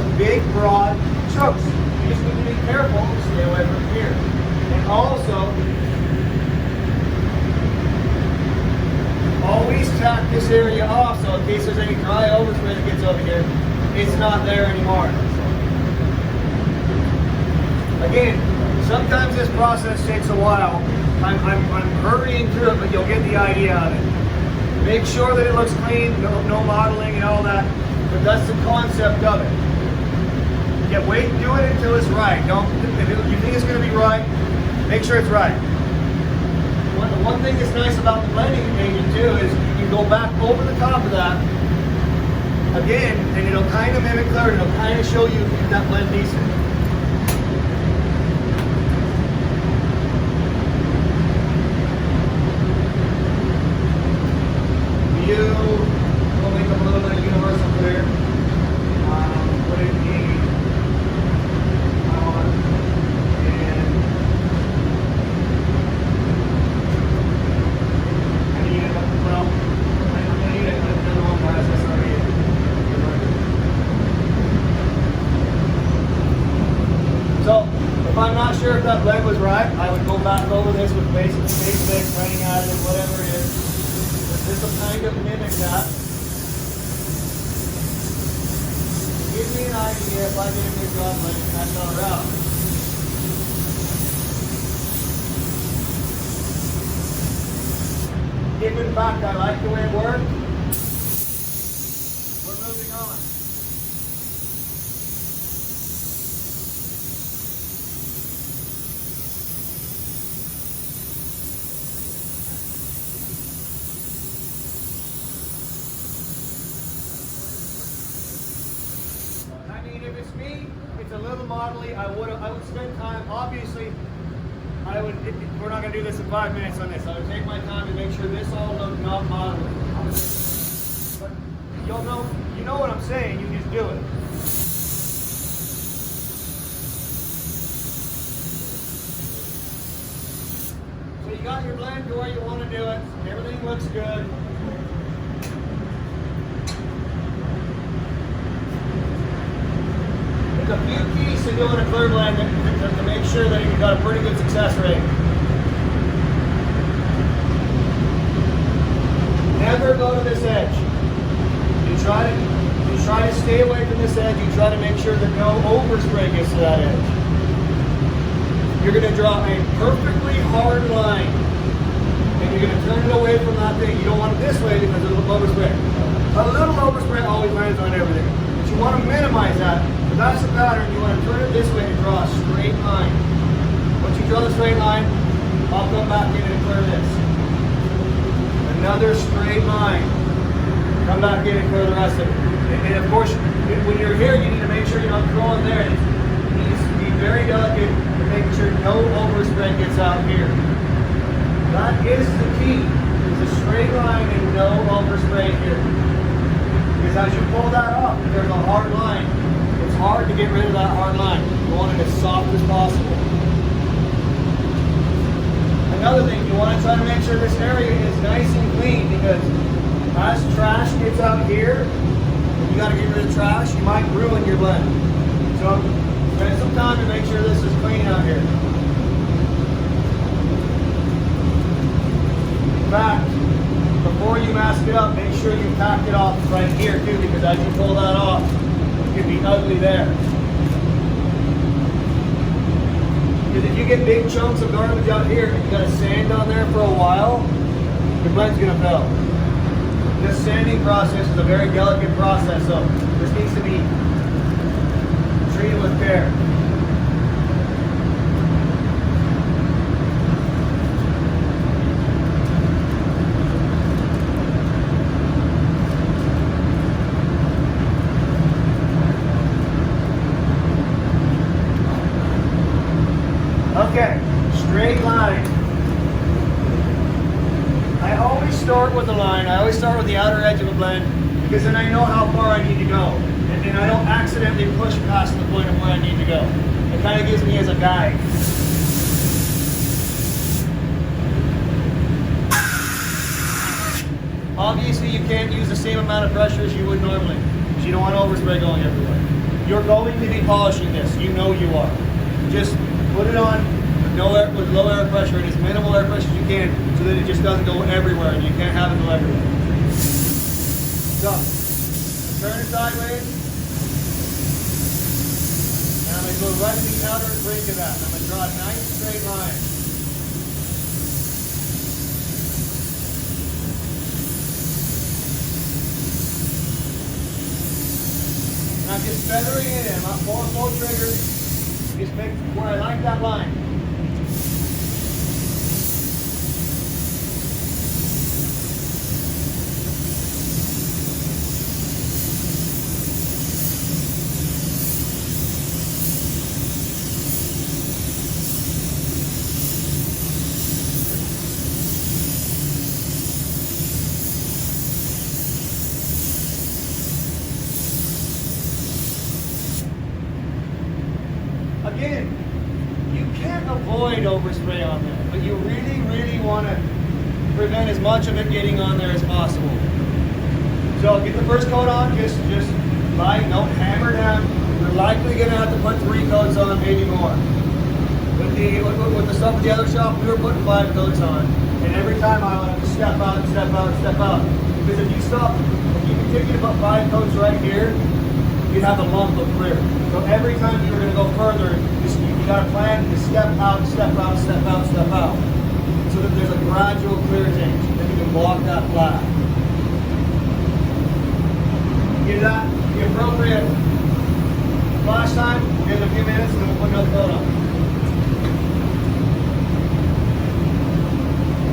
those big, broad chokes. You just need to be careful to stay away from here. And also, always tack this area off so in case there's any dry overspray that gets over here, it's not there anymore. Again, sometimes this process takes a while. I'm hurrying through it, but you'll get the idea of it. Make sure that it looks clean, no modeling and all that, but that's the concept of it. Yeah, wait, do it until it's right. Don't, if you think it's going to be right, make sure it's right. One thing that's nice about the blending agent too is you can go back over the top of that again, and it'll kind of mimic clarity. It'll kind of show you if that blend decent. We'll make up a little bit of universal clear. Put it in on and I need it. Well, I'm gonna need it another one class. That's already it. So if I'm not sure if that blend was right, I would go back over this with basic mix, writing additive, whatever it is. This will kind of mimic that. Give me an idea if I did a good job letting that color out. If in fact I like the way it worked, we're moving on. If it's me, it's a little modelly. I would spend time. Obviously, we're not going to do this in 5 minutes on this. I would take my time to make sure this all looks not modelly. But you know what I'm saying. You just do it. So you got your blend to where you want to do it. Everything looks good. A few keys to doing a clear blend to make sure that you've got a pretty good success rate. Never go to this edge. You try to stay away from this edge. You try to make sure that no overspray gets to that edge. You're going to draw a perfectly hard line, and you're going to turn it away from that thing. You don't want it this way because of overspray. A little overspray always lands on everything, but you want to minimize that. If that's the pattern, you want to turn it this way and draw a straight line. Once you draw the straight line, I'll come back in and clear this. Another straight line. Come back in and clear the rest of it. And of course, when you're here, you need to make sure you're not throwing there. It needs to be very delicate to make sure no overspray gets out here. That is the key. It's a straight line and no overspray here. Because as you pull that off, if there's a hard line, it's hard to get rid of that hard line. You want it as soft as possible. Another thing, you want to try to make sure this area is nice and clean because as trash gets out here, you got to get rid of trash, you might ruin your blend. So spend some time to make sure this is clean out here. In fact, before you mask it up, make sure you pack it off right here too, because as you pull that off, it could be ugly there. Because if you get big chunks of garbage out here and you got a sand on there for a while, your blend's gonna fail. This sanding process is a very delicate process, so this needs to be treated with care. Okay, straight line. I always start with the line. I always start with the outer edge of a blend because then I know how far I need to go. And then I don't accidentally push past the point of where I need to go. It kind of gives me as a guide. Obviously you can't use the same amount of pressure as you would normally because you don't want overspray going everywhere. You're going to be polishing this. You know you are. Just put it on with low air pressure and as minimal air pressure as you can so that it just doesn't go everywhere and you can't have it go everywhere. So, turn it sideways. And I'm going to go right to the outer ring of that. I'm going to draw a nice straight line. I'm just feathering it in. I'm not pulling full trigger. Just make where I like that line. Again, you can't avoid overspray on there, but you really, really want to prevent as much of it getting on there as possible. So get the first coat on, just light, don't hammer down. You're likely going to have to put 3 coats on, maybe more. With the stuff at the other shop, we were putting 5 coats on, and every time I would have to step out, step out, step out. Because if you continue to put 5 coats right here, you'd have a lump of clear. So every time you're going to go further, you got to plan to step out, step out, step out, step out. So that there's a gradual clear change. Then you can block that flat. Get that, the appropriate flash time, we'll give it a few minutes and then we'll put another coat on.